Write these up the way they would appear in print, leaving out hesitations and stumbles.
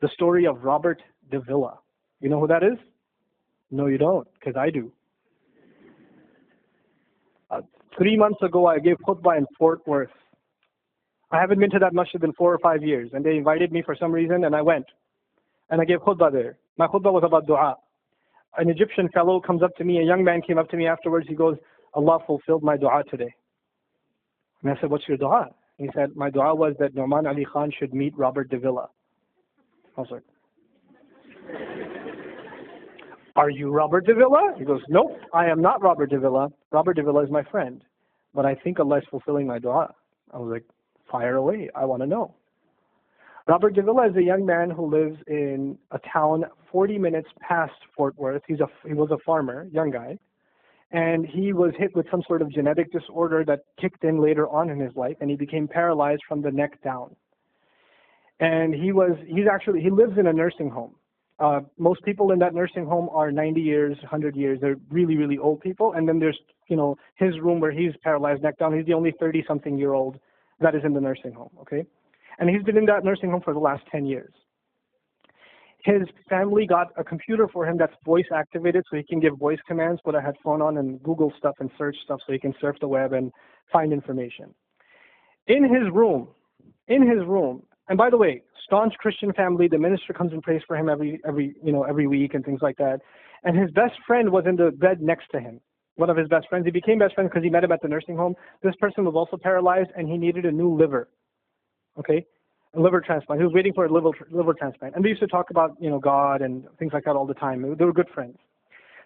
The story of Robert Davila. You know who that is? No, you don't, because I do. 3 months ago, I gave khutbah in Fort Worth. I haven't been to that masjid in 4 or 5 years, and they invited me for some reason, and I went. And I gave khutbah there. My khutbah was about dua. An Egyptian fellow comes up to me, a young man came up to me afterwards, he goes, Allah fulfilled my dua today. And I said, what's your dua? He said, my dua was that Nouman Ali Khan should meet Robert Davila. I was like, are you Robert Davila? He goes, nope, I am not Robert Davila. Robert Davila is my friend. But I think Allah is fulfilling my dua. I was like, fire away, I want to know. Robert Davila is a young man who lives in a town 40 minutes past Fort Worth. He was a farmer, young guy. And he was hit with some sort of genetic disorder that kicked in later on in his life, and he became paralyzed from the neck down. And he lives in a nursing home. Most people in that nursing home are 90 years, 100 years. They're really, really old people. And then there's, his room where he's paralyzed neck down. He's the only 30-something-year-old that is in the nursing home, okay? And he's been in that nursing home for the last 10 years. His family got a computer for him that's voice activated, so he can give voice commands, put a headphone on and Google stuff and search stuff so he can surf the web and find information. In his room, and by the way, staunch Christian family, the minister comes and prays for him every week and things like that. And his best friend was in the bed next to him. One of his best friends. He became best friends because he met him at the nursing home. This person was also paralyzed and he needed a new liver. Okay? A liver transplant. He was waiting for a liver transplant. And they used to talk about, God and things like that all the time. They were good friends.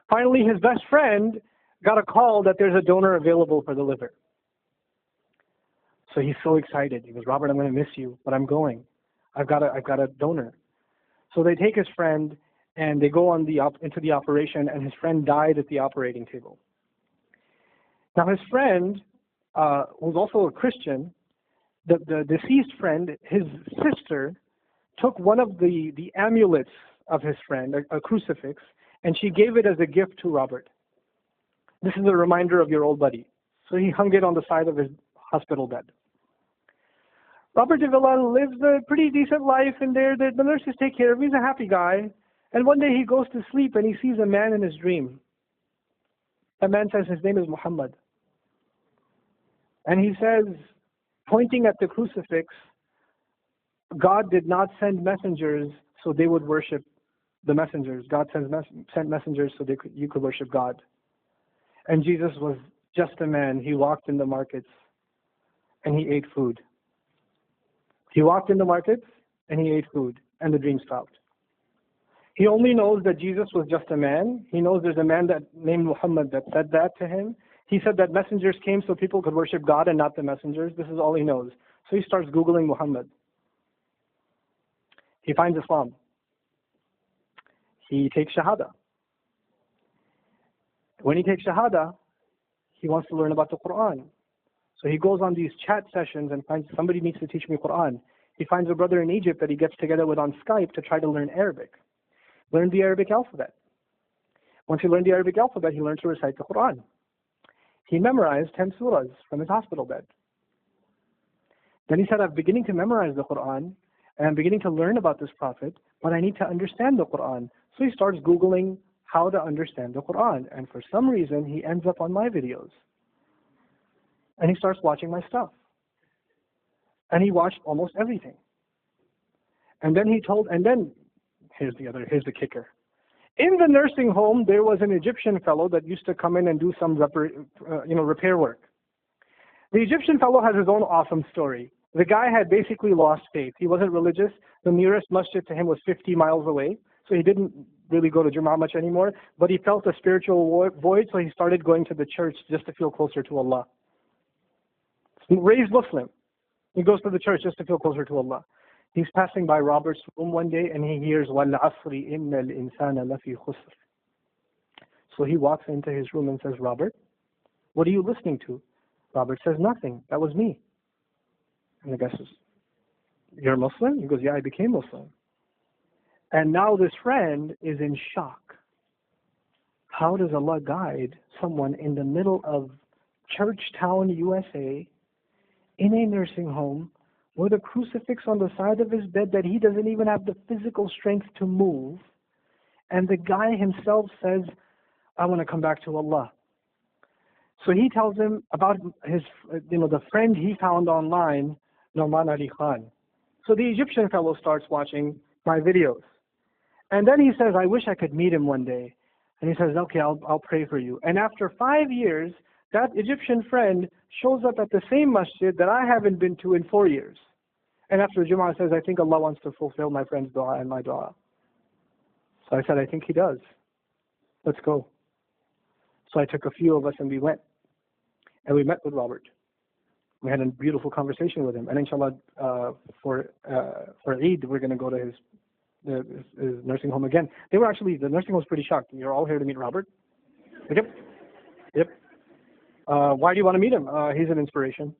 Finally, his best friend got a call that there's a donor available for the liver. So he's so excited. He goes, Robert, I'm going to miss you, but I'm going. I've got a donor. So they take his friend and they go into the operation, and his friend died at the operating table. Now his friend, who's also a Christian, the deceased friend, his sister, took one of the amulets of his friend, a crucifix, and she gave it as a gift to Robert. This is a reminder of your old buddy. So he hung it on the side of his hospital bed. Robert Davila lives a pretty decent life, and the nurses take care of him. He's a happy guy. And one day he goes to sleep and he sees a man in his dream. That man says his name is Muhammad. And he says, pointing at the crucifix, God did not send messengers so they would worship the messengers. God sent messengers so you could worship God. And Jesus was just a man. He walked in the markets and he ate food. He walked in the markets and he ate food, and the dream stopped. He only knows that Jesus was just a man. He knows there's a man named Muhammad that said that to him. He said that messengers came so people could worship God and not the messengers. This is all he knows. So he starts Googling Muhammad. He finds Islam. He takes Shahada. When he takes Shahada, he wants to learn about the Quran. So he goes on these chat sessions and finds somebody needs to teach me Quran. He finds a brother in Egypt that he gets together with on Skype to try to learn Arabic. Learn the Arabic alphabet. Once he learned the Arabic alphabet, he learned to recite the Quran. He memorized 10 surahs from his hospital bed. Then he said, I'm beginning to memorize the Quran, and I'm beginning to learn about this prophet, but I need to understand the Quran. So he starts Googling how to understand the Quran. And for some reason, he ends up on my videos. And he starts watching my stuff. And he watched almost everything. And then here's the kicker. In the nursing home, there was an Egyptian fellow that used to come in and do some repair work. The Egyptian fellow has his own awesome story. The guy had basically lost faith. He wasn't religious. The nearest masjid to him was 50 miles away, so he didn't really go to Jummah much anymore, but he felt a spiritual void, so he started going to the church just to feel closer to Allah. Raised Muslim. He goes to the church just to feel closer to Allah. He's passing by Robert's room one day and he hears وَالْعَصْرِ إِنَّ الْإِنسَانَ لَفِي خُسْرٍ. So he walks into his room and says, Robert, what are you listening to? Robert says, nothing. That was me. And the guy says, you're a Muslim? He goes, yeah, I became Muslim. And now this friend is in shock. How does Allah guide someone in the middle of Churchtown, USA, in a nursing home, with a crucifix on the side of his bed that he doesn't even have the physical strength to move. And the guy himself says, I want to come back to Allah. So he tells him about his, the friend he found online, Nouman Ali Khan. So the Egyptian fellow starts watching my videos. And then he says, I wish I could meet him one day. And he says, okay, I'll pray for you. And after 5 years, that Egyptian friend shows up at the same masjid that I haven't been to in 4 years. And after Jummah says, I think Allah wants to fulfill my friend's dua and my dua. So I said, I think He does. Let's go. So I took a few of us and we went. And we met with Robert. We had a beautiful conversation with him. And inshallah, for Eid, we're going to go to his nursing home again. The nursing home was pretty shocked. You're all here to meet Robert? Yep. Why do you want to meet him? He's an inspiration.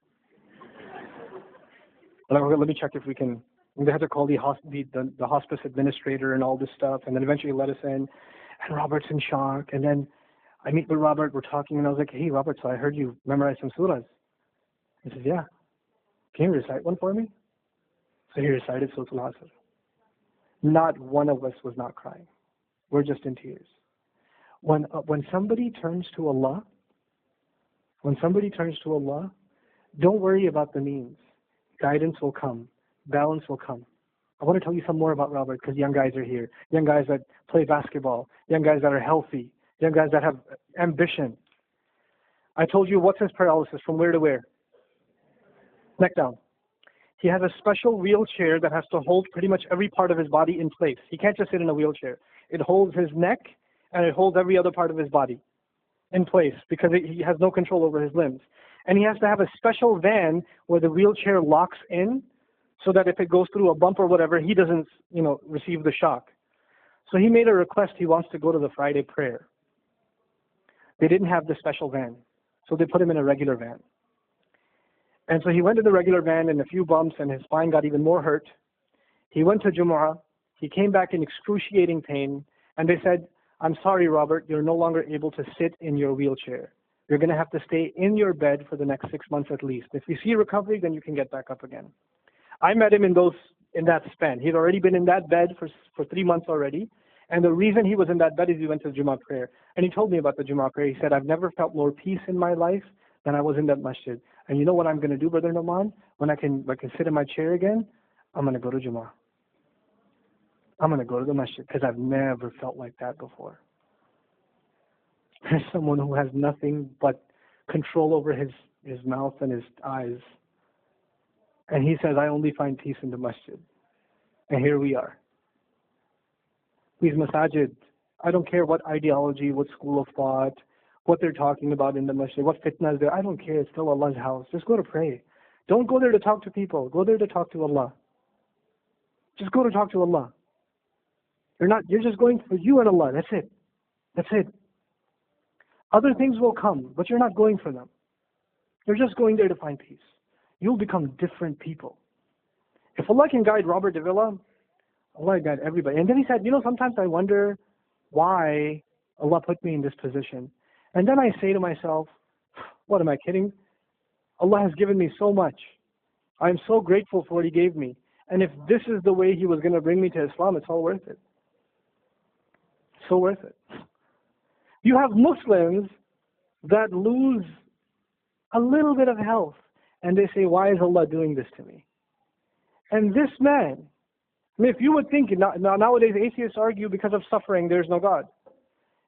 Let me check if we can. They had to call the hospice administrator and all this stuff, and then eventually let us in. And Robert's in shock. And then I meet with Robert. We're talking, and I was like, "Hey, Robert, so I heard you memorize some surahs." He says, "Yeah. Can you recite one for me?" So he recited Surah Al-Asr. Not one of us was not crying. We're just in tears. When somebody turns to Allah, don't worry about the means. Guidance will come. Balance will come. I want to tell you some more about Robert because young guys are here. Young guys that play basketball. Young guys that are healthy. Young guys that have ambition. I told you what's his paralysis, from where to where? Neck down. He has a special wheelchair that has to hold pretty much every part of his body in place. He can't just sit in a wheelchair. It holds his neck and it holds every other part of his body in place because he has no control over his limbs. And he has to have a special van where the wheelchair locks in so that if it goes through a bump or whatever, he doesn't, receive the shock. So he made a request. He wants to go to the Friday prayer. They didn't have the special van, so they put him in a regular van. And so he went to the regular van and a few bumps and his spine got even more hurt. He went to Jumu'ah. He came back in excruciating pain. And they said, I'm sorry, Robert, you're no longer able to sit in your wheelchair. You're going to have to stay in your bed for the next 6 months at least. If you see recovery, then you can get back up again. I met him in that span. He'd already been in that bed for 3 months already. And the reason he was in that bed is he went to Jummah prayer. And he told me about the Jummah prayer. He said, I've never felt more peace in my life than I was in that masjid. And you know what I'm going to do, Brother Nouman? When I can sit in my chair again, I'm going to go to Jummah. I'm going to go to the masjid because I've never felt like that before. There's someone who has nothing but control over his mouth and his eyes. And he says, I only find peace in the masjid. And here we are. These masajid, I don't care what ideology, what school of thought, what they're talking about in the masjid, what fitna is there. I don't care. It's still Allah's house. Just go to pray. Don't go there to talk to people. Go there to talk to Allah. Just go to talk to Allah. You're just going for you and Allah. That's it. That's it. Other things will come, but you're not going for them. You're just going there to find peace. You'll become different people. If Allah can guide Robert Davila, Allah guide everybody. And then he said, sometimes I wonder why Allah put me in this position. And then I say to myself, what, am I kidding? Allah has given me so much. I'm so grateful for what He gave me. And if this is the way He was going to bring me to Islam, it's all worth it. So worth it. You have Muslims that lose a little bit of health and they say, why is Allah doing this to me? And this man, if you would think, nowadays atheists argue because of suffering, there's no God.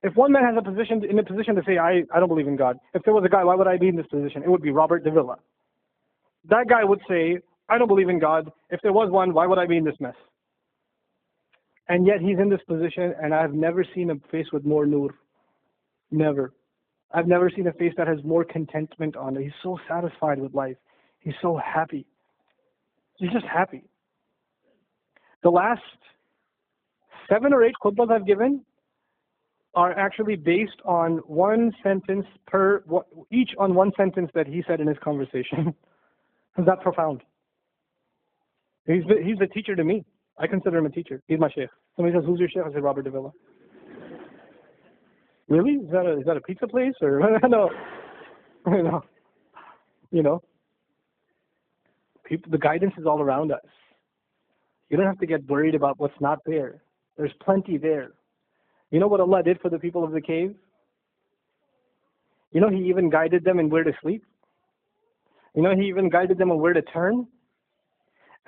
If one man has a position to say, I don't believe in God. If there was a guy, why would I be in this position? It would be Robert Davila. That guy would say, I don't believe in God. If there was one, why would I be in this mess? And yet he's in this position, and I've never seen a face with more nur. Never. I've never seen a face that has more contentment on it. He's so satisfied with life. He's so happy. He's just happy. The last 7 or 8 khutbahs I've given are actually based on one sentence each on one sentence that he said in his conversation. Is that profound? He's a teacher to me. I consider him a teacher. He's my sheikh. Somebody says, who's your sheikh? I say, Robert Davila. Really? Is that a pizza place? Or no. The guidance is all around us. You don't have to get worried about what's not there. There's plenty there. You know what Allah did for the people of the cave? You know, He even guided them in where to sleep. You know, He even guided them on where to turn.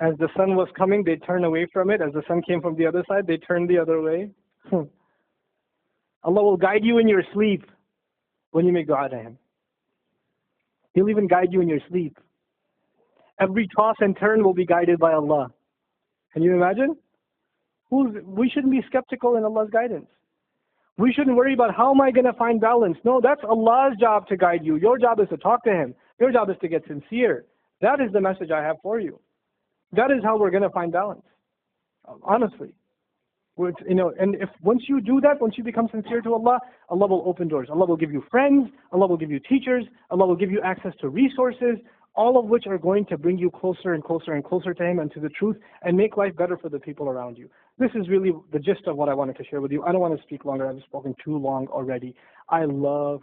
As the sun was coming, they'd turn away from it. As the sun came from the other side, they turned the other way. Allah will guide you in your sleep when you make dua to Him. He'll even guide you in your sleep. Every toss and turn will be guided by Allah. Can you imagine? We shouldn't be skeptical in Allah's guidance. We shouldn't worry about how am I going to find balance. No, that's Allah's job to guide you. Your job is to talk to Him. Your job is to get sincere. That is the message I have for you. That is how we're going to find balance. Honestly. And if once you do that, once you become sincere to Allah, Allah will open doors. Allah will give you friends. Allah will give you teachers. Allah will give you access to resources, all of which are going to bring you closer and closer and closer to Him and to the truth and make life better for the people around you. This is really the gist of what I wanted to share with you. I don't want to speak longer. I've spoken too long already. I love